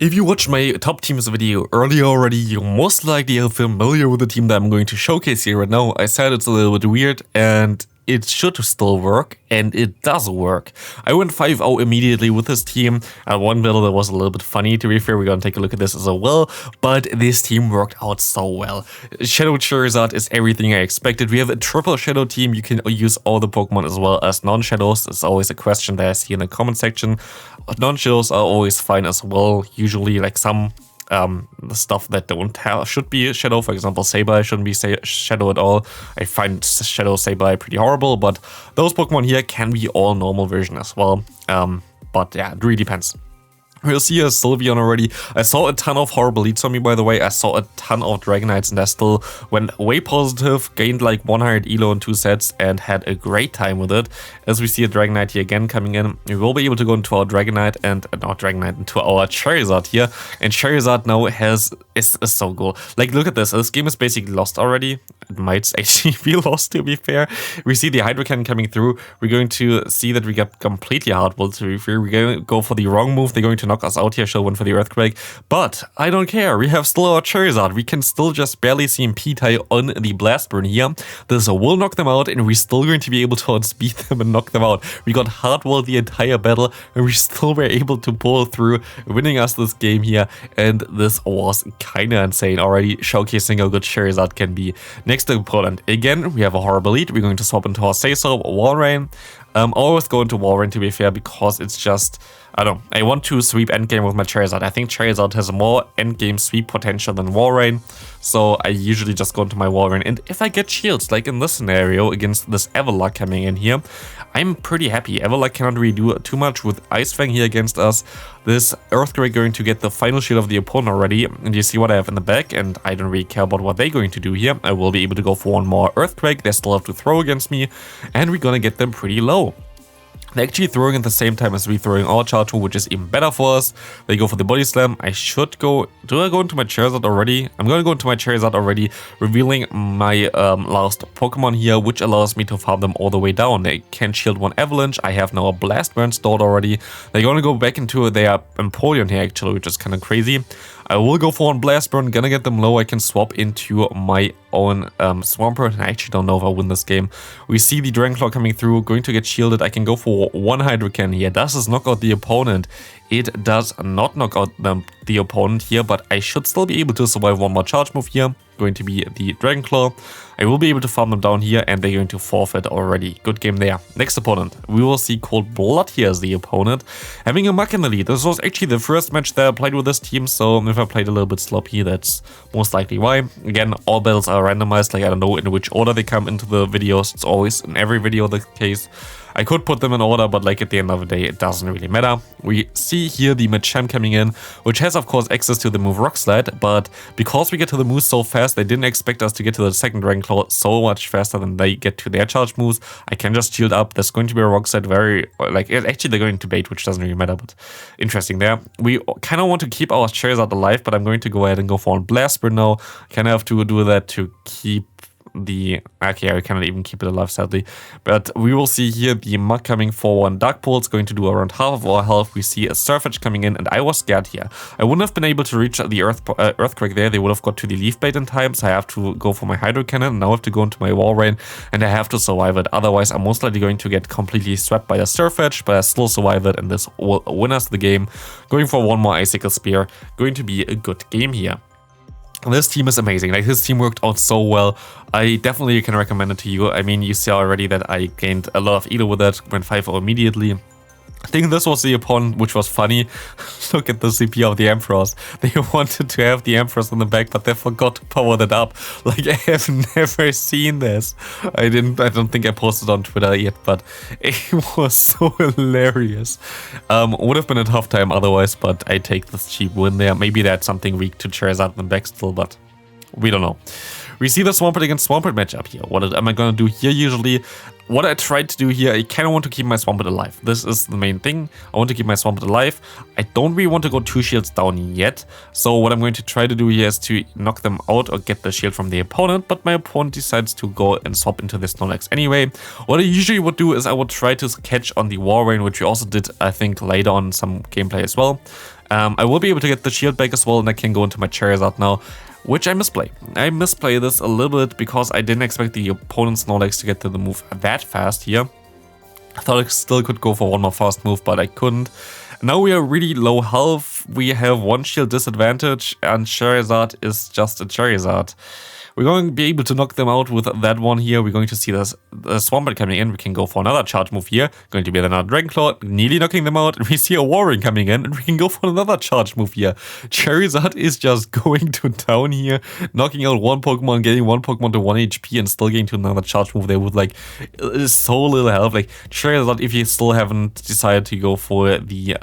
If you watched my top teams video earlier already, you most likely are familiar with the team that I'm going to showcase here right now. I said it's a little bit weird and it should still work, and it does work. I went 5-0 immediately with this team. One battle that was a little bit funny, to be fair. We're gonna take a look at this as well, but this team worked out so well. Shadow Charizard is everything I expected. We have a triple Shadow team. You can use all the Pokemon as well as non-Shadows. It's always a question that I see in the comment section. Non-Shadows are always fine as well. Usually, like some the stuff that don't have should be Shadow, for example Sableye shouldn't be Shadow at all. I find Shadow Sableye pretty horrible, but those Pokemon here can be all normal version as well. But yeah, it really depends. We'll see a Sylveon already. I saw a ton of horrible leads on me, by the way. I saw a ton of Dragonites and I still went way positive, gained like 100 elo in 2 sets and had a great time with it. As we see a Dragonite here again coming in, we will be able to go into our Dragonite and into our Charizard here. And Charizard now is so cool. Like, look at this. This game is basically lost already. It might actually be lost, to be fair. We see the Hydro Cannon coming through. We're going to see that we got completely hardballed, to be fair. We're going to go for the wrong move. They're going to knock us out here, show one for the Earthquake, but I don't care. We have still our Charizard. We can still just barely see him P-tie on the Blast Burn here. This will knock them out, and we're still going to be able to outspeed them and knock them out. We got hardballed the entire battle, and we still were able to pull through, winning us this game here, and this was kinda insane, already showcasing how good Charizard can be. Next opponent, again, we have a horrible lead. We're going to swap into our Say-So, Walrein. Always go into Walrein, to be fair, because it's just, I don't know, I want to sweep endgame with my Charizard. I think Charizard has more endgame sweep potential than Walrein, so I usually just go into my Walrein. And if I get shields, like in this scenario against this Avalugg coming in here, I'm pretty happy. Avalugg cannot really do too much with Ice Fang here against us. This Earthquake going to get the final shield of the opponent already, and you see what I have in the back, and I don't really care about what they're going to do here. I will be able to go for one more Earthquake. They still have to throw against me, and we're gonna get them pretty low. They're actually throwing at the same time as we throwing our charge move, which is even better for us. They go for the Body Slam. I should go... Do I go into my Charizard already? I'm going to go into my Charizard already, revealing my last Pokemon here, which allows me to farm them all the way down. They can shield one Avalanche. I have now a Blast Burn stored already. They're going to go back into their Empoleon here, actually, which is kind of crazy. I will go for one Blast Burn, gonna get them low. I can swap into my own Swampert. I actually don't know if I win this game. We see the Dragon Claw coming through, going to get shielded. I can go for one Hydro Cannon here. Does this knock out the opponent? It does not knock out the opponent here, but I should still be able to survive one more charge move here. Going to be the Dragon Claw. I will be able to farm them down here, and they're going to forfeit already. Good game there. Next opponent, we will see Cold Blood here as the opponent, having a Mach in the lead. This was actually the first match that I played with this team, so if I played a little bit sloppy, that's most likely why. Again, all battles are randomized, like I don't know in which order they come into the videos. It's always in every video the case. I could put them in order, but like at the end of the day, it doesn't really matter. We see here the Machamp coming in, which has of course access to the move Rock Slide, but because we get to the moves so fast, they didn't expect us to get to the second Dragon Claw so much faster than they get to their charge moves. I can just shield up. There's going to be a Rock Slide actually they're going to bait, which doesn't really matter, but interesting there. We kind of want to keep our Charizard alive, but I'm going to go ahead and go for a Blast Burn now. Kind of have to do that to keep the... Okay, I cannot even keep it alive, sadly. But we will see here the Mug coming for one Dark Pulse, going to do around half of our health. We see a Surf Edge coming in, and I was scared here. I wouldn't have been able to reach the Earthquake there. They would have got to the Leaf Bait in time, so I have to go for my Hydro Cannon. Now I have to go into my Walrein, and I have to survive it. Otherwise, I'm most likely going to get completely swept by the Surf Edge, but I still survive it, and this will win us the game. Going for one more Icicle Spear. Going to be a good game here. This team is amazing. Like, this team worked out so well. I definitely can recommend it to you. I mean, you see already that I gained a lot of elo with it, went 5-0 immediately. I think this was the opponent, which was funny. Look at the CP of the Emperors. They wanted to have the Emperors in the back, but they forgot to power that up. Like, I have never seen this. I don't think I posted on Twitter yet, but it was so hilarious. Would have been a tough time otherwise, but I take this cheap win there. Maybe that's something weak to Charizard in the back still, but we don't know. We see the Swampert against Swampert matchup here. What am I going to do here usually? What I tried to do here, I kind of want to keep my Swampert alive. This is the main thing. I want to keep my Swampert alive. I don't really want to go 2 shields down yet. So what I'm going to try to do here is to knock them out or get the shield from the opponent. But my opponent decides to go and swap into this Snorlax anyway. What I usually would do is I would try to catch on the Walrein, which we also did, I think, later on some gameplay as well. I will be able to get the shield back as well, and I can go into my Charizard now, which I misplay. I misplay this a little bit because I didn't expect the opponent's Snorlax to get to the move that fast here. I thought I still could go for one more fast move, but I couldn't. Now we are really low health. We have one shield disadvantage, and Charizard is just a Charizard. We're going to be able to knock them out with that one here. We're going to see the Swampert coming in. We can go for another charge move here. Going to be another Dragon Claw, nearly knocking them out. We see a Warring coming in, and we can go for another charge move here. Charizard is just going to town here, knocking out one Pokemon, getting one Pokemon to 1 HP, and still getting to another charge move there with like so little health. Like Charizard, if you still haven't decided to go for the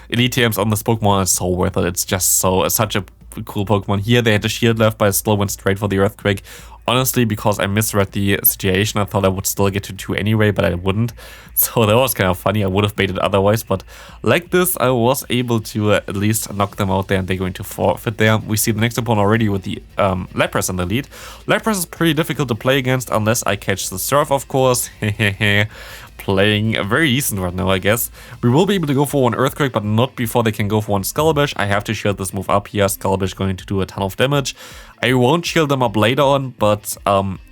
Elite TMs on this Pokemon, it's so worth it. It's just such a cool Pokemon. Here they had the shield left, but I still went straight for the Earthquake. Honestly, because I misread the situation, I thought I would still get to 2 anyway, but I wouldn't. So that was kind of funny. I would have baited otherwise, but like this, I was able to at least knock them out there, and they're going to forfeit there. We see the next opponent already with the Lapras in the lead. Lapras is pretty difficult to play against unless I catch the Surf, of course. Playing very decent right now, I guess. We will be able to go for one Earthquake, but not before they can go for one Skull Bash. I have to shield this move up here. Skull Bash going to do a ton of damage. I won't shield them up later on, but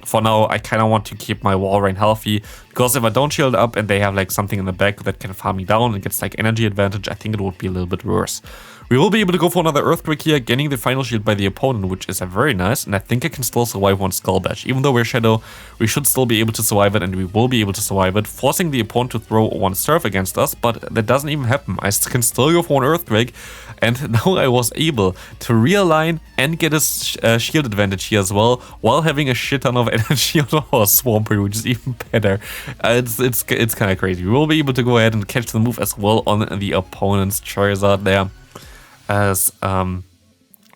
for now I kind of want to keep my Walrein healthy, because if I don't shield up and they have like something in the back that can farm me down and gets like energy advantage, I think it would be a little bit worse. We will be able to go for another Earthquake here, getting the final shield by the opponent, which is very nice, and I think I can still survive one Skull Bash. Even though we're Shadow, we should still be able to survive it, and we will be able to survive it, forcing the opponent to throw one Surf against us, but that doesn't even happen. I can still go for an Earthquake, and now I was able to realign and get a shield advantage here as well, while having a shit ton of energy on our Swampert, which is even better. It's kind of crazy. We will be able to go ahead and catch the move as well on the opponent's Charizard there, as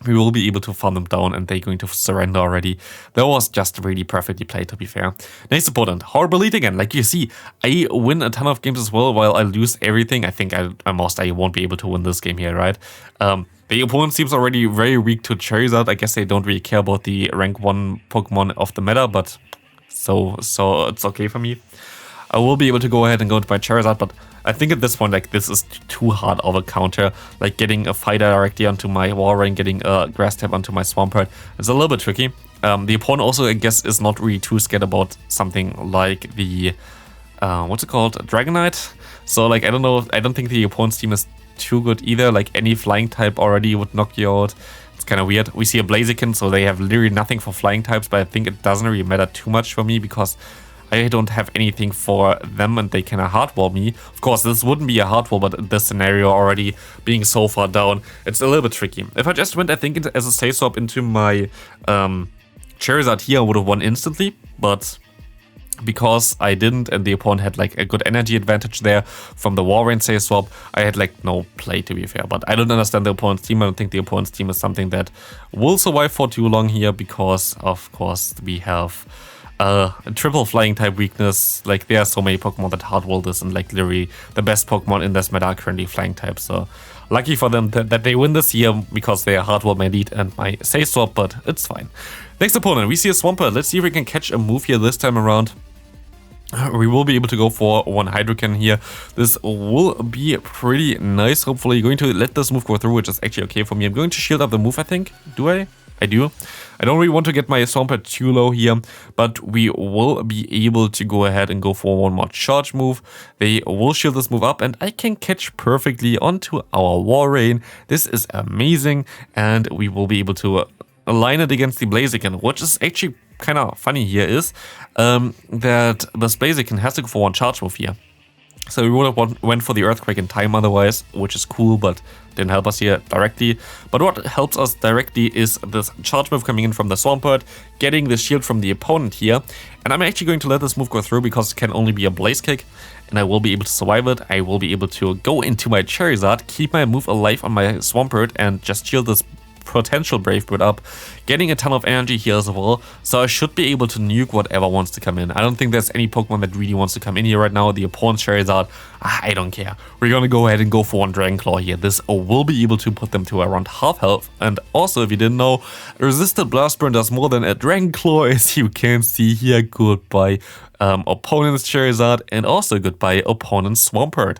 we will be able to farm them down, and they're going to surrender already. That was just really perfectly played, to be fair. Next opponent, horrible lead again. Like you see, I win a ton of games as well, while I lose everything. I think I won't be able to win this game here, right? The opponent seems already very weak to Charizard. I guess they don't really care about the rank 1 Pokemon of the meta, but so it's okay for me. I will be able to go ahead and go into my Charizard, but I think at this point, like, this is too hard of a counter. Like, getting a Fighter directly onto my Walrein, getting a Grass Type onto my Swampert, it's a little bit tricky. The opponent also, I guess, is not really too scared about something like the, what's it called, Dragonite? So, like, I don't know, I don't think the opponent's team is too good either. Like, any Flying type already would knock you out. It's kind of weird. We see a Blaziken, so they have literally nothing for Flying types, but I think it doesn't really matter too much for me, because I don't have anything for them, and they can hardwall me. Of course, this wouldn't be a hardwall, but in this scenario already being so far down, it's a little bit tricky. If I just went, I think, as a stay swap into my Charizard here, I would have won instantly, but because I didn't, and the opponent had like a good energy advantage there from the Walrein stay swap, I had like no play, to be fair. But I don't understand the opponent's team. I don't think the opponent's team is something that will survive for too long here, because of course we have a triple Flying type weakness. Like, there are so many Pokemon that hardwall this, and like literally the best Pokemon in this meta are currently Flying type. So lucky for them that they win this here, because they are hardwall my lead and my say swap, but it's fine. Next opponent, we see a Swampert. Let's see if we can catch a move here this time around. We will be able to go for one Hydrocan here. This will be pretty nice. Hopefully going to let this move go through, which is actually okay for me. I'm going to shield up the move, I think. Do I? I do. I don't really want to get my Swampert too low here, but we will be able to go ahead and go for one more charge move. They will shield this move up, and I can catch perfectly onto our Walrein. This is amazing, and we will be able to align it against the Blaziken, which is actually kind of funny here is that this Blaziken has to go for one charge move here. So we would have went for the Earthquake in time otherwise, which is cool, but didn't help us here directly. But what helps us directly is this charge move coming in from the Swampert, getting the shield from the opponent here. And I'm actually going to let this move go through, because it can only be a Blaze Kick, and I will be able to survive it. I will be able to go into my Charizard, keep my move alive on my Swampert, and just shield this potential Brave Bird up, getting a ton of energy here as well, so I should be able to nuke whatever wants to come in. I don't think there's any Pokemon that really wants to come in here right now. The opponent's Charizard, I don't care. We're gonna go ahead and go for one Dragon Claw here. This will be able to put them to around half health, and also, if you didn't know, Resisted Blast Burn does more than a Dragon Claw, as you can see here. Goodbye opponent's Charizard, and also goodbye opponent's Swampert.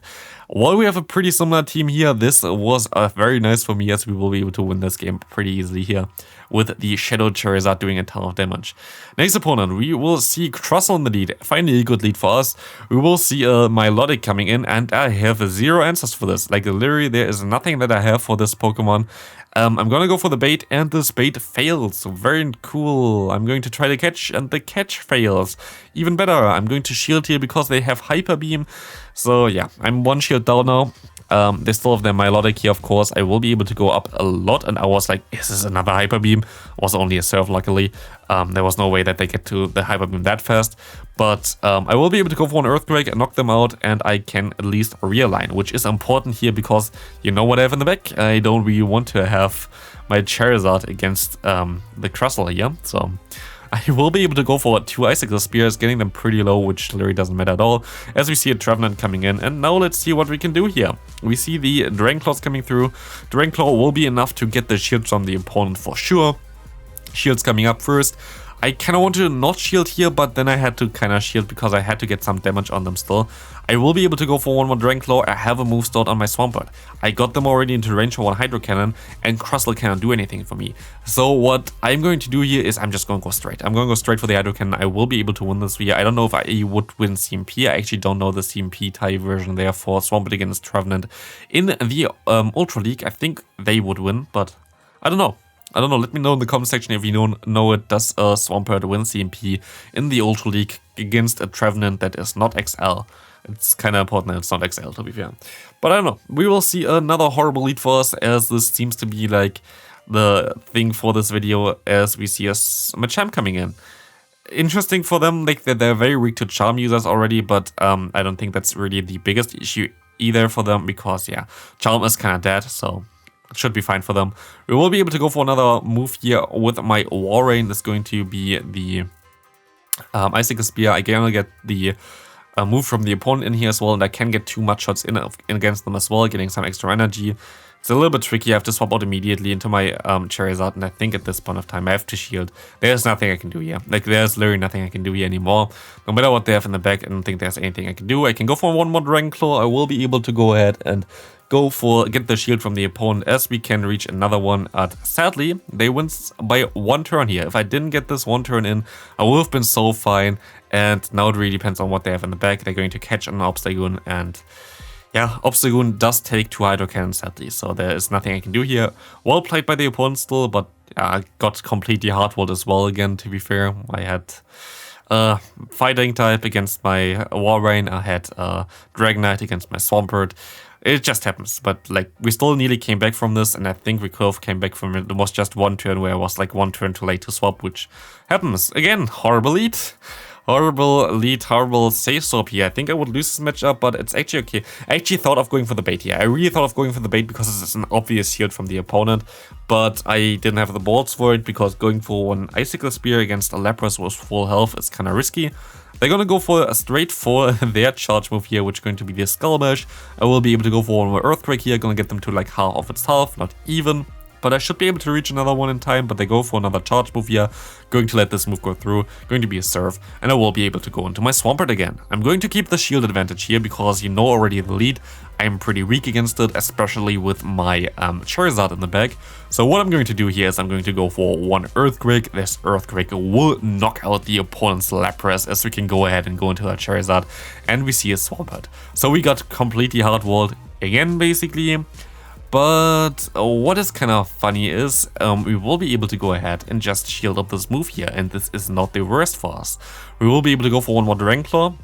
while we have a pretty similar team here, this was very nice for me as we will be able to win this game pretty easily here with the Shadow Charizard doing a ton of damage. Next opponent, we will see Crossel in the lead. Finally a good lead for us. We will see a Melotic coming in, and I have zero answers for this. Like literally there is nothing that I have for this Pokemon. I'm gonna go for the bait, and this bait fails. Very cool. I'm going to try to catch, and the catch fails. Even better, I'm going to shield here because they have Hyper Beam. So yeah, I'm one shield down now. They still have their Melotic here, of course. I will be able to go up a lot, and I was like, is this another Hyper Beam? It was only a Surf, luckily. There was no way that they get to the Hyper Beam that fast. But I will be able to go for an Earthquake and knock them out, and I can at least realign, which is important here because you know what I have in the back? I don't really want to have my Charizard against the Crossel here, so I will be able to go for 2 Icicle Spears, getting them pretty low, which literally doesn't matter at all, as we see a Trevenant coming in. And now let's see what we can do here. We see the Dragonclaws coming through. Dragonclaw will be enough to get the shield from the opponent for sure. Shield's coming up first. I kind of want to not shield here, but then I had to kind of shield because I had to get some damage on them still. I will be able to go for one more Dragonclaw. I have a move stored on my Swampert. I got them already into range for one Hydro Cannon, and Crossel cannot do anything for me. So what I'm going to do here is I'm just going to go straight. I'm going to go straight for the Hydro Cannon. I will be able to win this here. I don't know if I would win CMP. I actually don't know the CMP type version there for Swampert against Trevenant. In the Ultra League, I think they would win, but I don't know. Let me know in the comment section if you don't know it. Does Swampert win CMP in the Ultra League against a Trevenant that is not XL? It's kind of important that it's not XL, to be fair. But I don't know. We will see another horrible lead for us, as this seems to be like the thing for this video, as we see a Machamp coming in. Interesting for them, like that they're very weak to Charm users already, but I don't think that's really the biggest issue either for them, because yeah, Charm is kind of dead, so it should be fine for them. We will be able to go for another move here with my Walrein. That's going to be the Icicle Spear. I can get the move from the opponent in here as well, and I can get 2 mud shots in against them as well, getting some extra energy. It's a little bit tricky. I have to swap out immediately into my Charizard, and I think at this point of time I have to shield. There's nothing I can do here. Like, there's literally nothing I can do here anymore. No matter what they have in the back, I don't think there's anything I can do. I can go for one more Dragonclaw. I will be able to go ahead and get the shield from the opponent, as we can reach another one. Sadly, they win by 1 turn here. If I didn't get this 1 turn in, I would have been so fine. And now it really depends on what they have in the back. They're going to catch an Obstagoon, and yeah, Obstagoon does take 2 Hydro Cannons sadly, so there is nothing I can do here. Well played by the opponent still, but I got completely hardwalled as well again, to be fair. I had Fighting type against my Walrein, I had Dragonite against my Swampert. It just happens, but like we still nearly came back from this, and I think we could have came back from it. There was just 1 turn where I was like 1 turn too late to swap, which happens. Again, horrible lead. Horrible save swap here. I think I would lose this matchup, but it's actually okay. I actually thought of going for the bait here. I really thought of going for the bait because it's an obvious shield from the opponent, but I didn't have the balls for it because going for an Icicle Spear against a Lapras with full health is kind of risky. They're gonna go for a straight for their charge move here, which is going to be the Skull Bash. I will be able to go for one more Earthquake here, gonna get them to like half of its health, not even. But I should be able to reach another one in time, but they go for another charge move here. Going to let this move go through, going to be a Surf, and I will be able to go into my Swampert again. I'm going to keep the shield advantage here because you know already the lead. I'm pretty weak against it, especially with my Charizard in the back. So what I'm going to do here is I'm going to go for one Earthquake. This Earthquake will knock out the opponent's Lapras, as we can go ahead and go into our Charizard, and we see a Swampert. So we got completely hardwalled again, basically. But what is kind of funny is we will be able to go ahead and just shield up this move here, and this is not the worst for us. We will be able to go for one more Dragonclaw.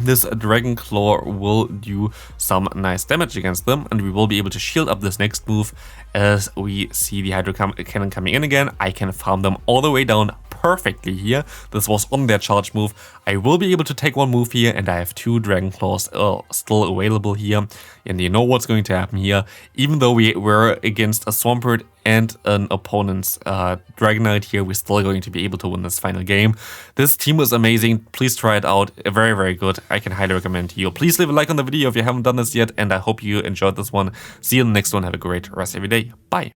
This Dragonclaw will do some nice damage against them, and we will be able to shield up this next move. As we see the Hydro Cannon coming in again, I can farm them all the way down perfectly here. This was on their charge move. I will be able to take one move here, and I have 2 Dragonclaws still available here. And you know what's going to happen here. Even though we were against a Swampert and an opponent's Dragonite here, we're still going to be able to win this final game. This team is amazing. Please try it out. Very, very good. I can highly recommend to you. Please leave a like on the video if you haven't done this yet, and I hope you enjoyed this one. See you in the next one. Have a great rest of your day. Bye.